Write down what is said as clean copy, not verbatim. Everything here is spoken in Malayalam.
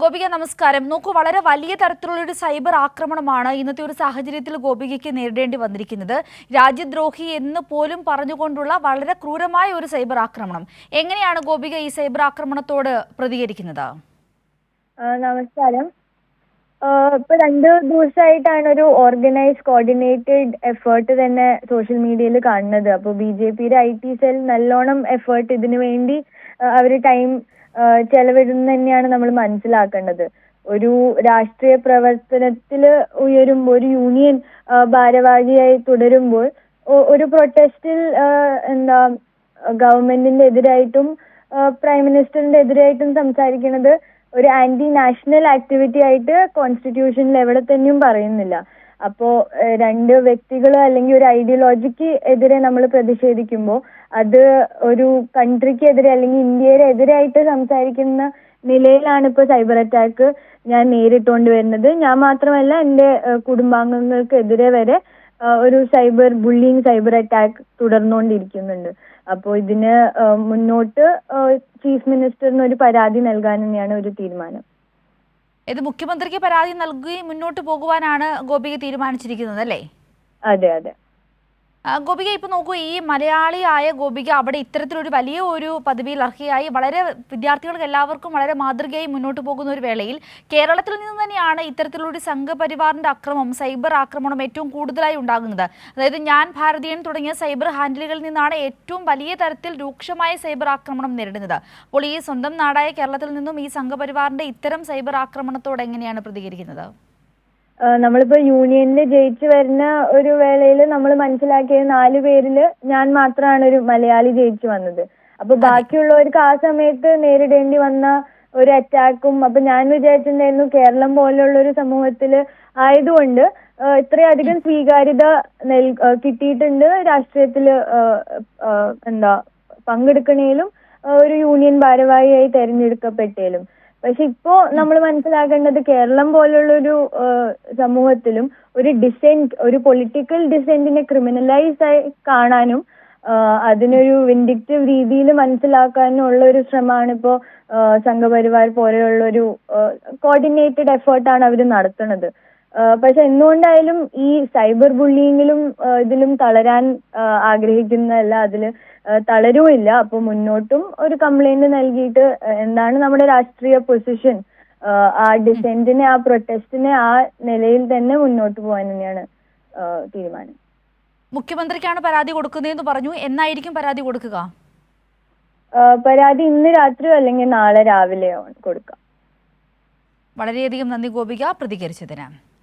ഗോപിക നമസ്കാരം. നോക്കൂ, വളരെ വലിയ തരത്തിലുള്ള ഒരു സൈബർ ആക്രമണമാണ് ഇന്നത്തെ ഒരു സാഹചര്യത്തിൽ ഗോപികയ്ക്ക് നേരിടേണ്ടി വന്നിരിക്കുന്നത്. രാജ്യദ്രോഹി എന്ന് പോലും പറഞ്ഞുകൊണ്ടുള്ള വളരെ ക്രൂരമായ ഒരു സൈബർ ആക്രമണം. എങ്ങനെയാണ് ഗോപിക ഈ സൈബർ ആക്രമണത്തോട് പ്രതികരിക്കുന്നത്? നമസ്കാരം. ഇപ്പൊ 2 ദിവസമായിട്ടാണ് ഒരു ഓർഗനൈസ് കോർഡിനേറ്റഡ് എഫേർട്ട് തന്നെ സോഷ്യൽ മീഡിയയിൽ കാണുന്നത്. അപ്പോൾ BJPയുടെ IT സെൽ നല്ലോണം എഫേർട്ട് ഇതിനു വേണ്ടി അവർ ടൈം ചെലവിടുന്ന തന്നെയാണ് നമ്മൾ മനസ്സിലാക്കേണ്ടത്. ഒരു രാഷ്ട്രീയ പ്രവർത്തനത്തിൽ ഉയരുമ്പോൾ, ഒരു യൂണിയൻ ഭാരവാഹിയായി തുടരുമ്പോൾ, ഒരു പ്രൊട്ടസ്റ്റിൽ ഗവൺമെന്റിന്റെ എതിരായിട്ടും പ്രൈം മിനിസ്റ്ററിന്റെ എതിരായിട്ടും സംസാരിക്കുന്നത് ഒരു ആന്റി നാഷണൽ ആക്ടിവിറ്റി ആയിട്ട് കോൺസ്റ്റിറ്റ്യൂഷനിൽ എവിടെ തന്നെയും പറയുന്നില്ല. അപ്പോ 2 വ്യക്തികൾ അല്ലെങ്കിൽ ഒരു ഐഡിയോളജിക്ക് എതിരെ നമ്മൾ പ്രതിഷേധിക്കുമ്പോൾ അത് ഒരു കൺട്രിക്ക് എതിരെ അല്ലെങ്കിൽ ഇന്ത്യയുടെ എതിരായിട്ട് സംസാരിക്കുന്ന നിലയിലാണ് ഇപ്പോൾ സൈബർ അറ്റാക്ക് ഞാൻ നേരിട്ടുകൊണ്ട് വരുന്നത്. ഞാൻ മാത്രമല്ല, എൻ്റെ കുടുംബാംഗങ്ങൾക്ക് എതിരെ വരെ ഒരു സൈബർ ബുള്ളിങ്, സൈബർ അറ്റാക്ക് തുടർന്നുകൊണ്ടിരിക്കുന്നുണ്ട്. അപ്പോൾ ഇതിന് മുന്നോട്ട് ചീഫ് മിനിസ്റ്ററിന് ഒരു പരാതി നൽകാൻ തന്നെയാണ് ഒരു തീരുമാനം. ഇത് മുഖ്യമന്ത്രിക്ക് പരാതി നൽകി മുന്നോട്ട് പോകുവാനാണ് ഗോപിക തീരുമാനിച്ചിരിക്കുന്നത്, അല്ലേ? അതെ അതെ. ഗോപിക, ഇപ്പൊ നോക്കൂ, ഈ മലയാളിയായ ഗോപിക അവിടെ ഇത്തരത്തിലൊരു വലിയ ഒരു പദവിയിൽ അർഹയായി വളരെ വിദ്യാർത്ഥികൾക്ക് എല്ലാവർക്കും വളരെ മാതൃകയായി മുന്നോട്ട് പോകുന്ന ഒരു വേളയിൽ കേരളത്തിൽ നിന്ന് തന്നെയാണ് ഇത്തരത്തിലൊരു സംഘപരിവാറിന്റെ അക്രമം, സൈബർ ആക്രമണം ഏറ്റവും കൂടുതലായി ഉണ്ടാകുന്നത്. അതായത് ഞാൻ ഭാരതീയൻ തുടങ്ങിയ സൈബർ ഹാൻഡിലുകളിൽ നിന്നാണ് ഏറ്റവും വലിയ തരത്തിൽ രൂക്ഷമായ സൈബർ ആക്രമണം നേരിടുന്നത്. അപ്പോൾ ഈ സ്വന്തം നാടായ കേരളത്തിൽ നിന്നും ഈ സംഘപരിവാറിന്റെ ഇത്തരം സൈബർ ആക്രമണത്തോട് എങ്ങനെയാണ് പ്രതികരിക്കുന്നത്? നമ്മളിപ്പോ യൂണിയനിൽ ജയിച്ചു വരുന്ന ഒരു വേളയിൽ നമ്മൾ മനസ്സിലാക്കിയത് 4 പേരില് ഞാൻ മാത്രമാണ് ഒരു മലയാളി ജയിച്ചു വന്നത്. അപ്പൊ ബാക്കിയുള്ളവർക്ക് ആ സമയത്ത് നേരിടേണ്ടി വന്ന ഒരു അറ്റാക്കും, അപ്പൊ ഞാൻ വിചാരിച്ചിട്ടുണ്ടായിരുന്നു കേരളം പോലുള്ള ഒരു സമൂഹത്തില് ആയതുകൊണ്ട് ഇത്രയധികം സ്വീകാര്യത കിട്ടിയിട്ടുണ്ട് രാഷ്ട്രീയത്തില് പങ്കെടുക്കണേലും ഒരു യൂണിയൻ ഭാരവാഹിയായി തെരഞ്ഞെടുക്കപ്പെട്ടേലും. പക്ഷെ ഇപ്പോ നമ്മൾ മനസ്സിലാക്കേണ്ടത് കേരളം പോലുള്ളൊരു സമൂഹത്തിലും ഒരു ഡിസെന്റ്, ഒരു പൊളിറ്റിക്കൽ ഡിസെന്റിനെ ക്രിമിനലൈസ് ആയി കാണാനും അതിനൊരു വിൻഡിക്റ്റീവ് രീതിയിൽ മനസ്സിലാക്കാനും ഉള്ള ഒരു ശ്രമമാണ് ഇപ്പോൾ സംഘപരിവാർ പോലെയുള്ളൊരു കോർഡിനേറ്റഡ് എഫേർട്ടാണ് അവർ നടത്തുന്നത്. പക്ഷെ എന്തുകൊണ്ടായാലും ഈ സൈബർ ബുള്ളിങ്ങിലും ഇതിലും തളരാൻ ആഗ്രഹിക്കുന്നതല്ല, അതിൽ തളരുമില്ല. അപ്പോൾ മുന്നോട്ടും ഒരു കംപ്ലൈന്റ് നൽകിയിട്ട് എന്താണ് നമ്മുടെ രാഷ്ട്രീയ പൊസിഷൻ, ആ ഡിസെന്റിനെ, ആ പ്രൊട്ടസ്റ്റിനെ ആ നിലയിൽ തന്നെ മുന്നോട്ട് പോകാൻ തന്നെയാണ് തീരുമാനം. മുഖ്യമന്ത്രിക്കാണ് പരാതി കൊടുക്കുന്നതെന്ന് പറഞ്ഞു. എന്നായിരിക്കും പരാതി കൊടുക്കുക? പരാതി ഇന്ന് രാത്രിയോ അല്ലെങ്കിൽ നാളെ രാവിലെയോ കൊടുക്കാം. വളരെയധികം നന്ദി ഗോപിക പ്രതികരിച്ചതിന്.